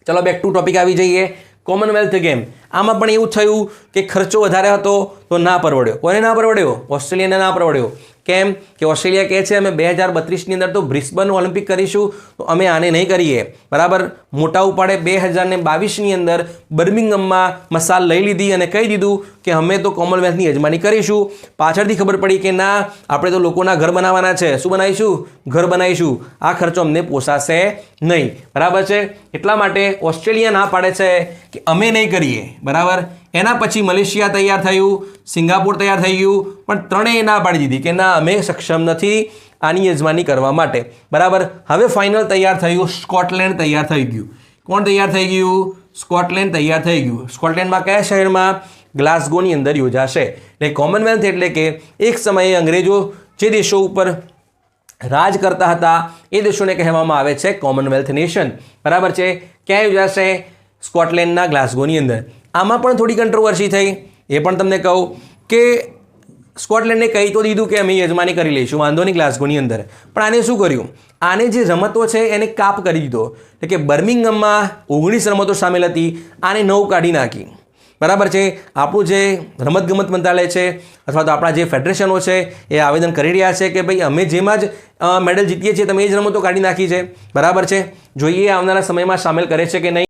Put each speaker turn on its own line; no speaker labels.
ચલો back to topic આવી જઈએ. કોમનવેલ્થ ગેમ આમાં પણ એવું થયું કે ખર્ચો વધારે હતો તો ના પરવડ્યો. કોને ના પરવડ્યો? ઓસ્ટ્રેલિયાને ના પરવડ્યો. કેમ કે ઓસ્ટ્રેલિયા કહે છે અમે 2032ની અંદર તો બ્રિસ્બન ઓલિમ્પિક કરીશું, તો અમે આને નહીં કરીએ. બરાબર, મોટા ઉપાડે 2022ની અંદર બર્મિંગહામમાં મસાલ લઈ લીધી અને કહી દીધું કે અમે તો કોમનવેલ્થની યજમાની કરીશું. પાછળથી ખબર પડી કે ના, આપણે તો લોકોના ઘર બનાવવાના છે. શું બનાવીશું? ઘર બનાવીશું. આ ખર્ચો અમને પોસાશે નહીં. બરાબર છે, એટલા માટે ઓસ્ટ્રેલિયા ના પાડે છે કે અમે નહીં કરીએ. બરાબર, એના પછી મલેશિયા તૈયાર થયું, સિંગાપોર તૈયાર થઈ ગયું, પણ ત્રણેય ના પાડી દીધી કે ના, અમે સક્ષમ નથી આની યજમાની કરવા માટે. બરાબર, હવે ફાઇનલ તૈયાર થયું, સ્કોટલેન્ડ તૈયાર થઈ ગયું. કોણ તૈયાર થઈ ગયું? સ્કોટલેન્ડ તૈયાર થઈ ગયું. સ્કોટલેન્ડમાં કયા શહેરમાં? ગ્લાસગોની અંદર યોજાશે. એટલે કોમનવેલ્થ એટલે કે એક સમયે અંગ્રેજો જે દેશો ઉપર રાજ કરતા હતા એ દેશોને કહેવામાં આવે છે કોમનવેલ્થ નેશન. બરાબર છે, ક્યાં યોજાશે? સ્કોટલેન્ડના ગ્લાસગોની અંદર. આમાં પણ થોડી કંટ્રોવર્સી થઈ. એ પણ તમને કહું કે સ્કોટલેન્ડને કહી તો દીધું કે અમે યજમાની કરી લઈશું, વાંધો નહીં, ગ્લાસગોની અંદર. પણ આને શું કર્યું? આને જે રમતો છે એને કાપ કરી દીધો. એટલે કે બર્મિંગહામમાં 19 રમતો સામેલ હતી, આને 9 કાઢી નાખી. બરાબર છે, આપણું જે રમતગમત મંત્રાલય છે અથવા તો આપણા જે ફેડરેશનો છે એ આવેદન કરી રહ્યા છે કે ભાઈ અમે જેમાં જ મેડલ જીતીએ છીએ તમે એ જ રમતો કાઢી નાખી છે. બરાબર છે, જોઈએ આવનારા સમયમાં સામેલ કરે છે કે નહીં.